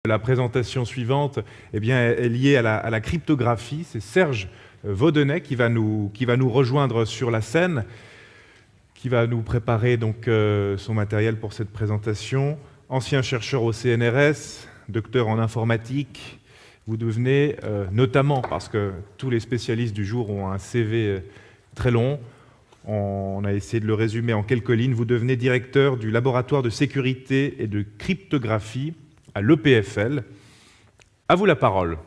La présentation suivante est liée à la cryptographie. C'est Serge Vaudenet qui va nous rejoindre sur la scène, qui va nous préparer donc son matériel pour cette présentation. Ancien chercheur au CNRS, docteur en informatique, vous devenez, notamment parce que tous les spécialistes du jour ont un CV très long, on a essayé de le résumer en quelques lignes, vous devenez directeur du laboratoire de sécurité et de cryptographie à l'EPFL. À vous la parole.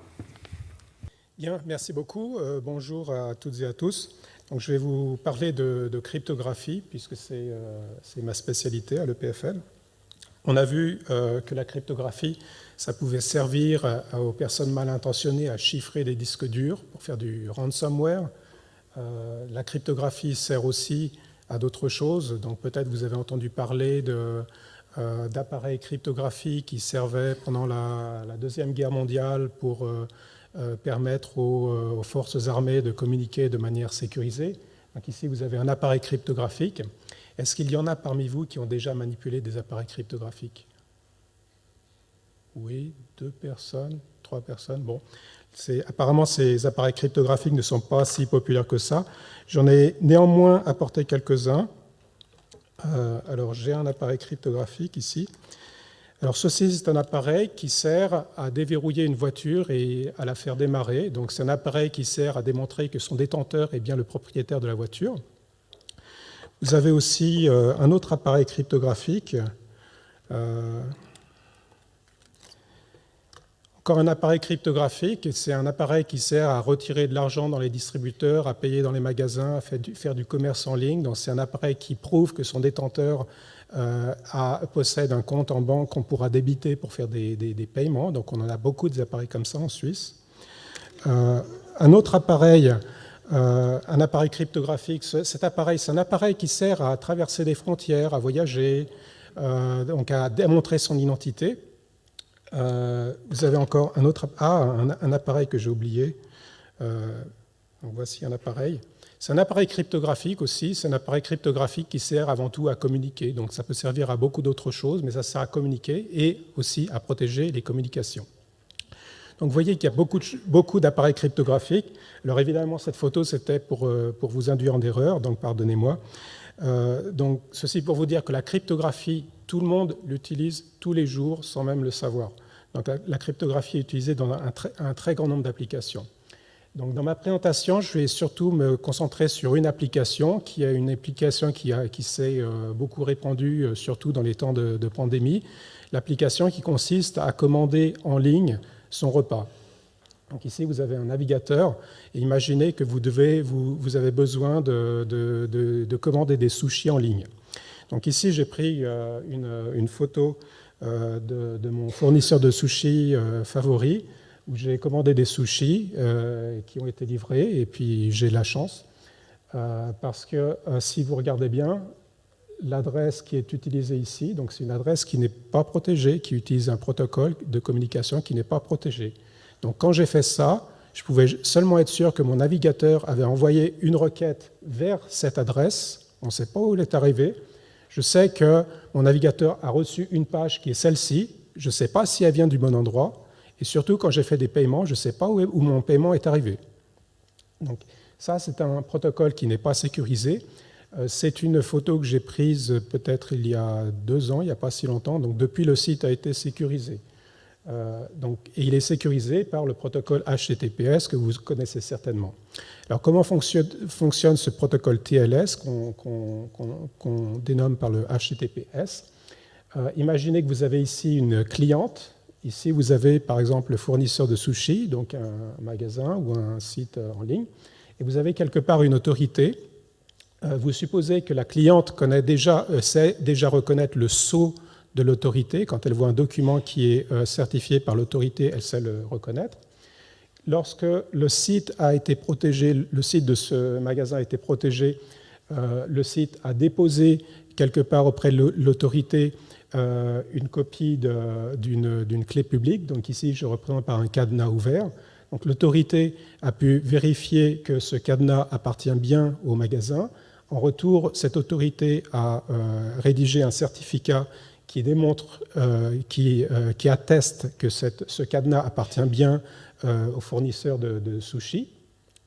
Bien, merci beaucoup. Bonjour à toutes et à tous. Donc, je vais vous parler de cryptographie, puisque c'est ma spécialité à l'EPFL. On a vu que la cryptographie, ça pouvait servir aux personnes mal intentionnées à chiffrer des disques durs pour faire du ransomware. La cryptographie sert aussi à d'autres choses. Donc, peut-être vous avez entendu parler d'appareils cryptographiques qui servaient pendant la Deuxième Guerre mondiale pour permettre aux forces armées de communiquer de manière sécurisée. Donc ici, vous avez un appareil cryptographique. Est-ce qu'il y en a parmi vous qui ont déjà manipulé des appareils cryptographiques? Oui, 2 personnes, 3 personnes. Bon, apparemment, ces appareils cryptographiques ne sont pas si populaires que ça. J'en ai néanmoins apporté quelques-uns. Alors, j'ai un appareil cryptographique ici. Alors, ceci, c'est un appareil qui sert à déverrouiller une voiture et à la faire démarrer. Donc, c'est un appareil qui sert à démontrer que son détenteur est bien le propriétaire de la voiture. Vous avez aussi un autre appareil cryptographique. Encore un appareil cryptographique, c'est un appareil qui sert à retirer de l'argent dans les distributeurs, à payer dans les magasins, à faire du commerce en ligne. Donc, c'est un appareil qui prouve que son détenteur possède un compte en banque qu'on pourra débiter pour faire des paiements. Donc, on en a beaucoup d'appareils comme ça en Suisse. Un autre appareil, un appareil cryptographique, cet appareil, c'est un appareil qui sert à traverser des frontières, à voyager, donc à démontrer son identité. Vous avez encore un autre un appareil que j'ai oublié. Donc voici un appareil. C'est un appareil cryptographique aussi. C'est un appareil cryptographique qui sert avant tout à communiquer. Donc ça peut servir à beaucoup d'autres choses, mais ça sert à communiquer et aussi à protéger les communications. Donc vous voyez qu'il y a beaucoup d'appareils cryptographiques. Alors évidemment, cette photo, c'était pour vous induire en erreur, donc pardonnez-moi. Donc ceci pour vous dire que la cryptographie, tout le monde l'utilise tous les jours sans même le savoir. Donc la cryptographie est utilisée dans un très grand nombre d'applications. Donc dans ma présentation, je vais surtout me concentrer sur une application qui est une application qui s'est beaucoup répandue, surtout dans les temps de pandémie. L'application qui consiste à commander en ligne son repas. Donc ici, vous avez un navigateur et imaginez que vous avez besoin de commander des sushis en ligne. Donc ici, j'ai pris une photo de mon fournisseur de sushis favori, où j'ai commandé des sushis qui ont été livrés, et puis j'ai de la chance, parce que si vous regardez bien, l'adresse qui est utilisée ici, donc c'est une adresse qui n'est pas protégée, qui utilise un protocole de communication qui n'est pas protégé. Donc quand j'ai fait ça, je pouvais seulement être sûr que mon navigateur avait envoyé une requête vers cette adresse. On ne sait pas où elle est arrivée. Je sais que mon navigateur a reçu une page qui est celle-ci. Je ne sais pas si elle vient du bon endroit. Et surtout, quand j'ai fait des paiements, je ne sais pas où mon paiement est arrivé. Donc ça, c'est un protocole qui n'est pas sécurisé. C'est une photo que j'ai prise peut-être il y a 2 ans, il n'y a pas si longtemps. Donc depuis, le site a été sécurisé. Et il est sécurisé par le protocole HTTPS que vous connaissez certainement. Alors comment fonctionne ce protocole TLS qu'on dénomme par le HTTPS? Imaginez que vous avez ici une cliente. Ici, vous avez par exemple le fournisseur de sushis, donc un magasin ou un site en ligne. Et vous avez quelque part une autorité. Vous supposez que la cliente sait déjà reconnaître le sceau de l'autorité. Quand elle voit un document qui est certifié par l'autorité, elle sait le reconnaître. Lorsque le site a été protégé, le site de ce magasin a été protégé, le site a déposé quelque part auprès de l'autorité une copie d'une clé publique. Donc ici, je représente par un cadenas ouvert. Donc l'autorité a pu vérifier que ce cadenas appartient bien au magasin. En retour, cette autorité a rédigé un certificat démontre, qui atteste que ce cadenas appartient bien au fournisseur de sushi.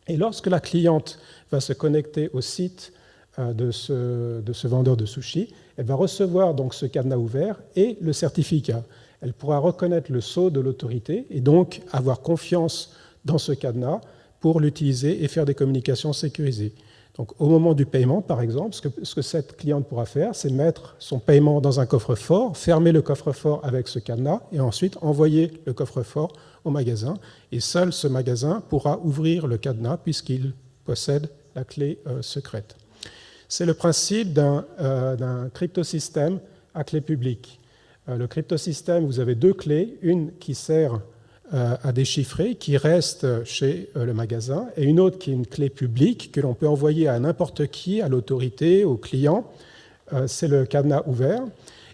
Et lorsque la cliente va se connecter au site de ce vendeur de sushi, elle va recevoir donc ce cadenas ouvert et le certificat. Elle pourra reconnaître le sceau de l'autorité et donc avoir confiance dans ce cadenas pour l'utiliser et faire des communications sécurisées. Donc, au moment du paiement, par exemple, ce que cette cliente pourra faire, c'est mettre son paiement dans un coffre-fort, fermer le coffre-fort avec ce cadenas et ensuite envoyer le coffre-fort au magasin. Et seul ce magasin pourra ouvrir le cadenas puisqu'il possède la clé secrète. C'est le principe d'un cryptosystème à clé publique. Le cryptosystème, vous avez deux clés, une qui sert à déchiffrer, qui reste chez le magasin, et une autre qui est une clé publique que l'on peut envoyer à n'importe qui, à l'autorité, au client. C'est le cadenas ouvert.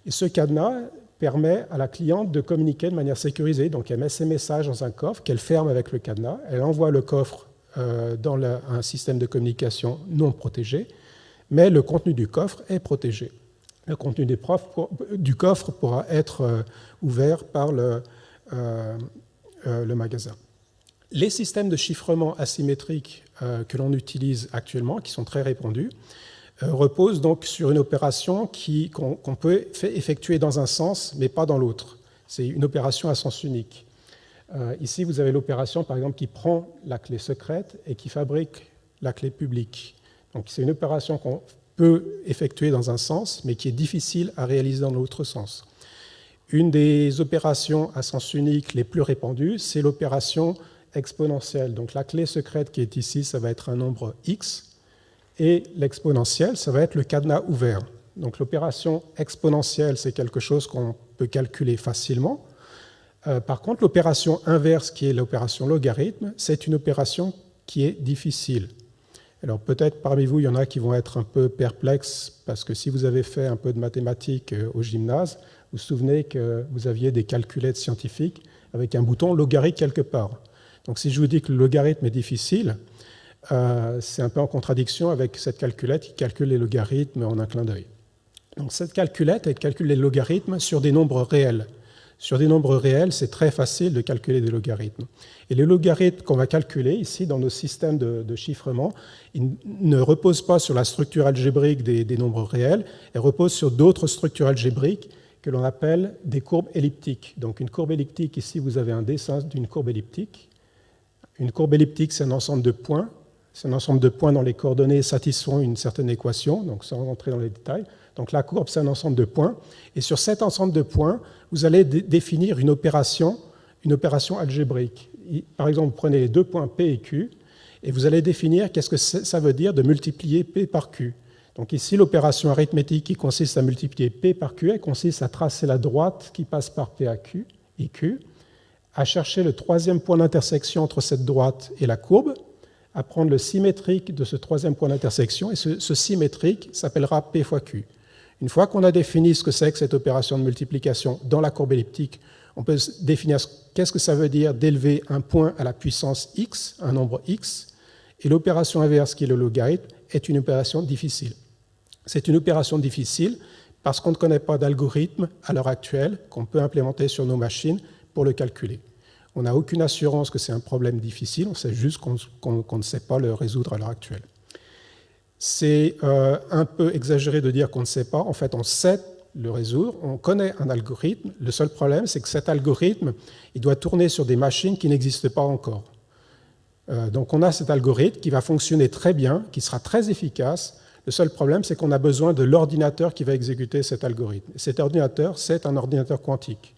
Et ce cadenas permet à la cliente de communiquer de manière sécurisée. Donc elle met ses messages dans un coffre qu'elle ferme avec le cadenas. Elle envoie le coffre dans un système de communication non protégé, mais le contenu du coffre est protégé. Le contenu du coffre pourra être ouvert par le magasin. Les systèmes de chiffrement asymétrique que l'on utilise actuellement, qui sont très répandus, reposent donc sur une opération qu'on peut effectuer dans un sens, mais pas dans l'autre. C'est une opération à sens unique. Ici, vous avez l'opération, par exemple, qui prend la clé secrète et qui fabrique la clé publique. Donc, c'est une opération qu'on peut effectuer dans un sens, mais qui est difficile à réaliser dans l'autre sens. Une des opérations à sens unique les plus répandues, c'est l'opération exponentielle. Donc la clé secrète qui est ici, ça va être un nombre x, et l'exponentielle, ça va être le cadenas ouvert. Donc l'opération exponentielle, c'est quelque chose qu'on peut calculer facilement. Par contre, l'opération inverse, qui est l'opération logarithme, c'est une opération qui est difficile. Alors peut-être parmi vous, il y en a qui vont être un peu perplexes, parce que si vous avez fait un peu de mathématiques au gymnase, vous vous souvenez que vous aviez des calculettes scientifiques avec un bouton logarithme quelque part. Donc si je vous dis que le logarithme est difficile, c'est un peu en contradiction avec cette calculette qui calcule les logarithmes en un clin d'œil. Donc cette calculette, elle calcule les logarithmes sur des nombres réels. Sur des nombres réels, c'est très facile de calculer des logarithmes. Et les logarithmes qu'on va calculer ici dans nos systèmes de chiffrement, ils ne reposent pas sur la structure algébrique des nombres réels, ils reposent sur d'autres structures algébriques que l'on appelle des courbes elliptiques. Donc une courbe elliptique, ici vous avez un dessin d'une courbe elliptique. Une courbe elliptique, c'est un ensemble de points. C'est un ensemble de points dont les coordonnées satisfont une certaine équation, donc sans rentrer dans les détails. Donc la courbe, c'est un ensemble de points. Et sur cet ensemble de points, vous allez définir une opération algébrique. Par exemple, vous prenez les deux points P et Q, et vous allez définir qu'est-ce que ça veut dire de multiplier P par Q. Donc ici, l'opération arithmétique qui consiste à multiplier P par Q, elle consiste à tracer la droite qui passe par P et Q, à chercher le troisième point d'intersection entre cette droite et la courbe, à prendre le symétrique de ce troisième point d'intersection, et ce symétrique s'appellera P fois Q. Une fois qu'on a défini ce que c'est que cette opération de multiplication dans la courbe elliptique, on peut définir qu'est-ce que ça veut dire d'élever un point à la puissance x, un nombre x, et l'opération inverse, qui est le logarithme, est une opération difficile. C'est une opération difficile parce qu'on ne connaît pas d'algorithme à l'heure actuelle qu'on peut implémenter sur nos machines pour le calculer. On n'a aucune assurance que c'est un problème difficile, on sait juste qu'on ne sait pas le résoudre à l'heure actuelle. C'est un peu exagéré de dire qu'on ne sait pas. En fait, on sait le résoudre, on connaît un algorithme. Le seul problème, c'est que cet algorithme, il doit tourner sur des machines qui n'existent pas encore. Donc on a cet algorithme qui va fonctionner très bien, qui sera très efficace. Le seul problème, c'est qu'on a besoin de l'ordinateur qui va exécuter cet algorithme. Cet ordinateur, c'est un ordinateur quantique.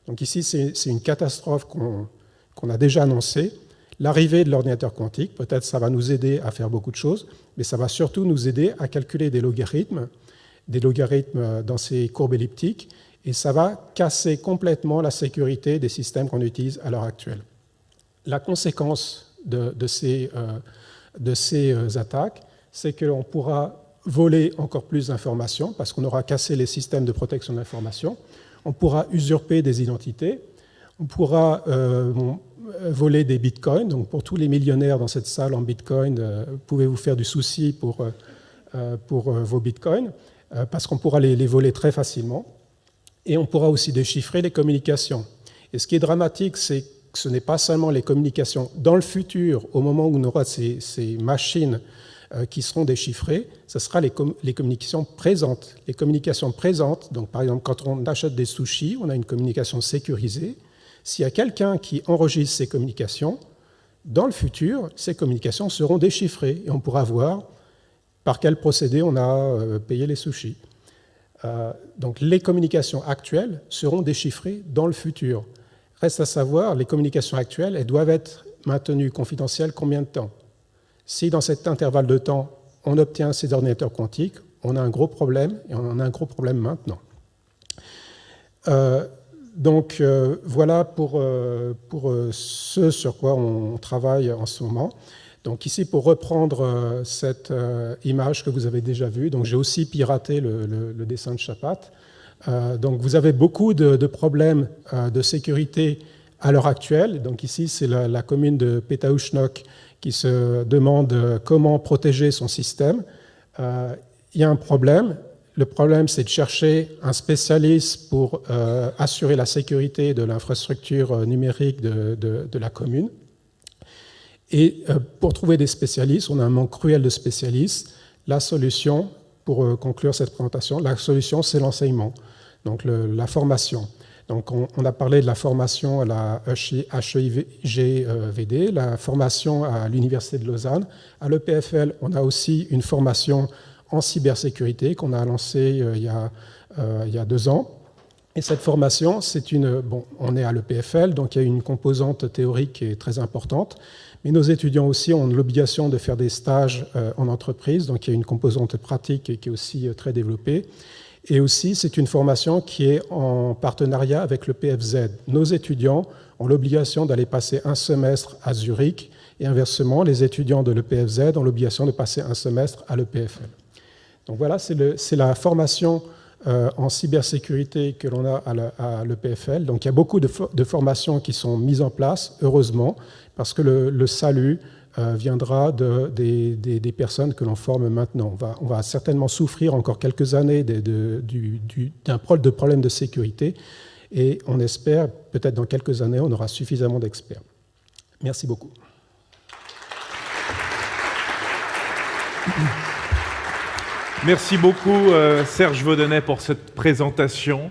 Donc ici, c'est une catastrophe qu'on a déjà annoncée. L'arrivée de l'ordinateur quantique, peut-être ça va nous aider à faire beaucoup de choses, mais ça va surtout nous aider à calculer des logarithmes dans ces courbes elliptiques, et ça va casser complètement la sécurité des systèmes qu'on utilise à l'heure actuelle. La conséquence de ces attaques, c'est que l'on pourra voler encore plus d'informations, parce qu'on aura cassé les systèmes de protection de l'information, on pourra usurper des identités, on pourra voler des bitcoins. Donc pour tous les millionnaires dans cette salle en bitcoin, pouvez-vous faire du souci pour vos bitcoins, parce qu'on pourra les voler très facilement. Et on pourra aussi déchiffrer les communications. Et ce qui est dramatique, c'est que ce n'est pas seulement les communications. Dans le futur, au moment où on aura ces machines qui seront déchiffrées, ce sera les communications présentes. Les communications présentes, donc par exemple, quand on achète des sushis, on a une communication sécurisée. S'il y a quelqu'un qui enregistre ces communications, dans le futur, ces communications seront déchiffrées et on pourra voir par quel procédé on a payé les sushis. Donc les communications actuelles seront déchiffrées dans le futur. Reste à savoir, les communications actuelles, elles doivent être maintenues confidentielles combien de temps? Si dans cet intervalle de temps, on obtient ces ordinateurs quantiques, on a un gros problème, et on en a un gros problème maintenant. Voilà pour ce sur quoi on travaille en ce moment. Donc ici, pour reprendre cette image que vous avez déjà vue, donc j'ai aussi piraté le dessin de Chapat. Donc vous avez beaucoup de problèmes de sécurité à l'heure actuelle. Donc ici, c'est la commune de Pétaouchnok qui se demande comment protéger son système. Il y a un problème. Le problème, c'est de chercher un spécialiste pour assurer la sécurité de l'infrastructure numérique de la commune. Et pour trouver des spécialistes, on a un manque cruel de spécialistes. La solution, pour conclure cette présentation, la solution, c'est l'enseignement, donc la formation. Donc on a parlé de la formation à la HEIGVD, la formation à l'Université de Lausanne. À l'EPFL, on a aussi une formation en cybersécurité qu'on a lancée il y a 2 ans. Et cette formation, on est à l'EPFL, donc il y a une composante théorique qui est très importante, mais nos étudiants aussi ont l'obligation de faire des stages en entreprise, donc il y a une composante pratique qui est aussi très développée. Et aussi, c'est une formation qui est en partenariat avec le PFZ. Nos étudiants ont l'obligation d'aller passer un semestre à Zurich, et inversement, les étudiants de l'EPFZ ont l'obligation de passer un semestre à l'EPFL. Donc voilà, c'est la formation en cybersécurité que l'on a à l'EPFL. Donc il y a beaucoup de formations qui sont mises en place, heureusement, parce que le salut viendra des personnes que l'on forme maintenant. On va certainement souffrir encore quelques années d'un problème de sécurité, et on espère, peut-être dans quelques années, on aura suffisamment d'experts. Merci beaucoup. Merci beaucoup Serge Vaudenet pour cette présentation.